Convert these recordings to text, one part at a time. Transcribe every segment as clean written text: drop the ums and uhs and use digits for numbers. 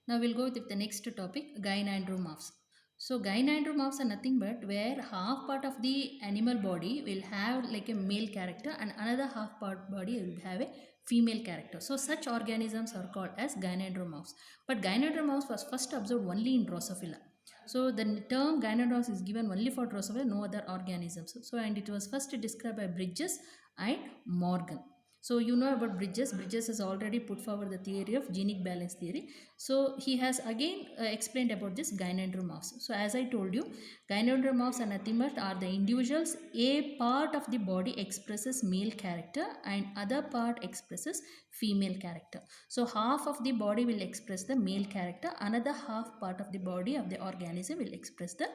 Now we'll go with the next topic, gynandromorphs. So gynandromorphs are nothing but where half part of the animal body will have like a male character and another half part body will have a female character. So such organisms are called as gynandromorphs. But gynandromorphs was first observed only in Drosophila. So the term gynandromorphs is given only for Drosophila, no other organisms. So and it was first described by Bridges and Morgan. So you know about Bridges. Bridges has already put forward the theory of genic balance theory. So he has again explained about this gynandromorphs. So as I told you, gynandromorphs and nothing but are the individuals. A part of the body expresses male character and other part expresses female character. So half of the body will express the male character, another half part of the body of the organism will express the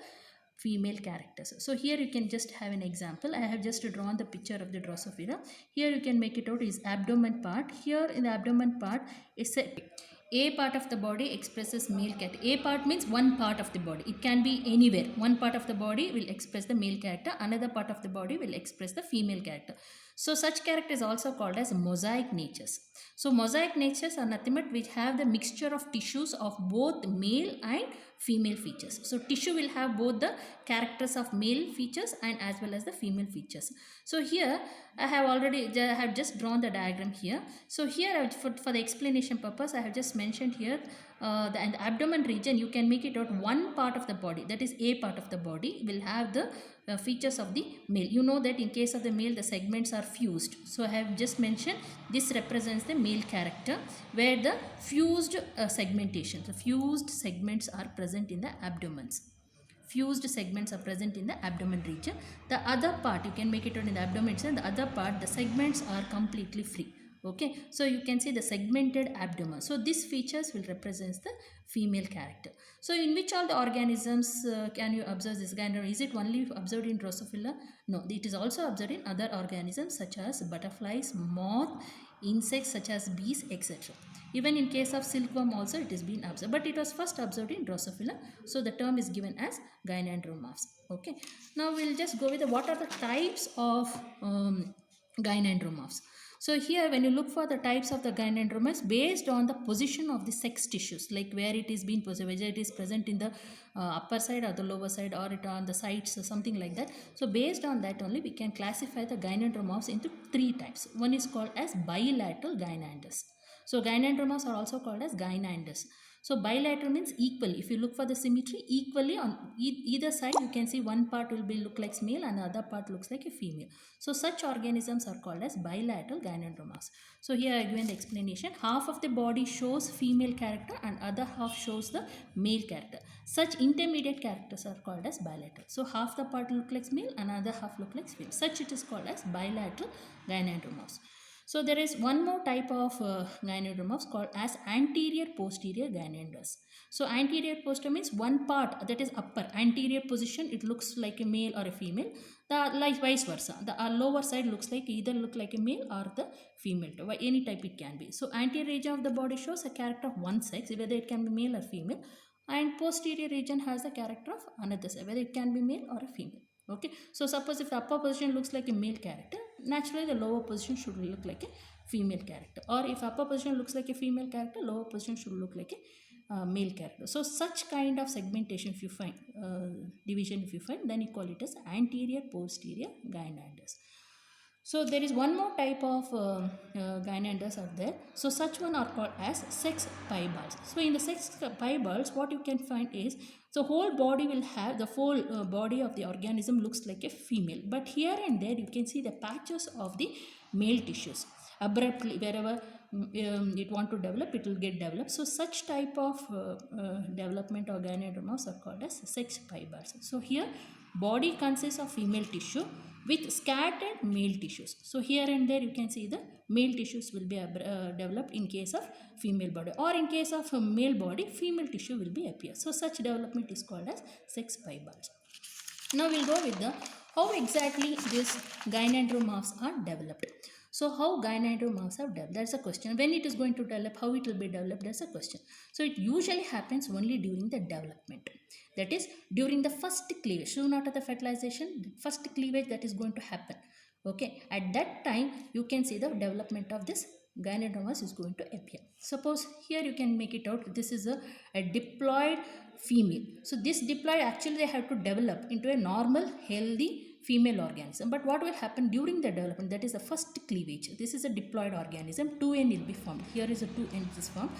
female characters. So here you can just have an example. I have just drawn the picture of the Drosophila. Here you can make it out is abdomen part. Here in the abdomen part is a part of the body expresses male character. A part means one part of the body. It can be anywhere. One part of the body will express the male character. Another part of the body will express the female character. So such character is also called as mosaic natures. So mosaic natures are nothing but which have the mixture of tissues of both male and female features. So tissue will have both the characters of male features and as well as the female features. So here I have just drawn the diagram here. So here for the explanation purpose I have just mentioned here in the abdomen region you can make it out one part of the body, that is a part of the body will have the features of the male. You know that in case of the male the segments are fused. So I have just mentioned this represents the male character where the fused segmentation. The fused segments are present in the abdomens. Fused segments are present in the abdomen region. The other part you can make it out in the abdomen and the other part the segments are completely free. Okay, so you can see the segmented abdomen. So these features will represent the female character. So in which all the organisms can you observe this gynandromorph? Is it only observed in Drosophila? No, it is also observed in other organisms such as butterflies, moth, insects such as bees, etc. Even in case of silkworm also it is been observed, but it was first observed in Drosophila. So the term is given as gynandromorphs. Okay, now we'll just go with what are the types of gynandromorphs. So here when you look for the types of the gynandromorphs based on the position of the sex tissues, like where it is being present, whether it is present in the upper side or the lower side or it on the sides or something like that. So based on that only we can classify the gynandromorphs into three types. One is called as bilateral gynanders. So gynandromorphs are also called as gynanders. So bilateral means equal. If you look for the symmetry, equally on either side you can see one part will be look like male and the other part looks like a female. So such organisms are called as bilateral gynandromorphs. So here I given the explanation. Half of the body shows female character and other half shows the male character. Such intermediate characters are called as bilateral. So half the part look like male and other half look like female. Such it is called as bilateral gynandromorphs. So there is one more type of gynandromorphs called as anterior posterior gynanders. So anterior posterior means one part that is upper anterior position it looks like a male or a female. The like vice versa. The lower side looks like either look like a male or the female. Any type it can be. So anterior region of the body shows a character of one sex, whether it can be male or female, and posterior region has the character of another sex, whether it can be male or a female. Okay, so suppose if the upper position looks like a male character, naturally the lower position should look like a female character, or if upper position looks like a female character, lower position should look like a male character. So such kind of segmentation if you find, division if you find, then you call it as anterior posterior gynanders. So there is one more type of gynanders are there. So such one are called as sex piebald. So in the sex piebalds, what you can find is the whole body will have the whole body of the organism looks like a female, but here and there you can see the patches of the male tissues. Abruptly wherever it want to develop, it will get developed. So such type of development or gynandromorphs are called as sex piebald. So here body consists of female tissue with scattered male tissues. So here and there you can see the male tissues will be developed in case of female body, or in case of a male body female tissue will be appear. So such development is called as sex piebald. Now we'll go with the how exactly these gynandromorphs are developed. So how gynandromorphs are developed? That's a question. When it is going to develop, how it will be developed? That's a question. So it usually happens only during the development. That is during the first cleavage, soon after the fertilization, the first cleavage that is going to happen. Okay, at that time you can see the development of this gynodermis is going to appear. Suppose here you can make it out, this is a diploid female. So this diploid actually they have to develop into a normal healthy female organism. But what will happen during the development, that is the first cleavage. This is a diploid organism, 2N will be formed. Here is a 2N is formed.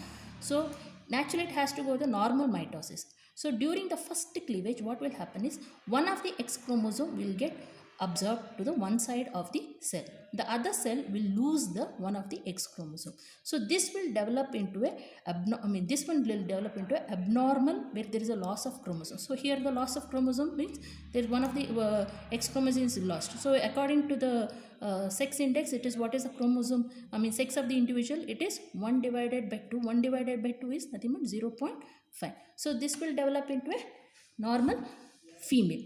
So naturally it has to go the normal mitosis. So during the first cleavage, what will happen is one of the X chromosome will get absorbed to the one side of the cell. The other cell will lose the one of the X chromosome. So this will develop into a this one will develop into a abnormal where there is a loss of chromosome. So here the loss of chromosome means there is one of the X chromosome is lost. So according to the sex index, it is what is the chromosome, sex of the individual, it is 1 divided by 2. 1 divided by 2 is nothing but 0.5. So this will develop into a normal female,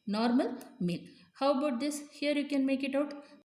normal male. How about this? Here you can make it out.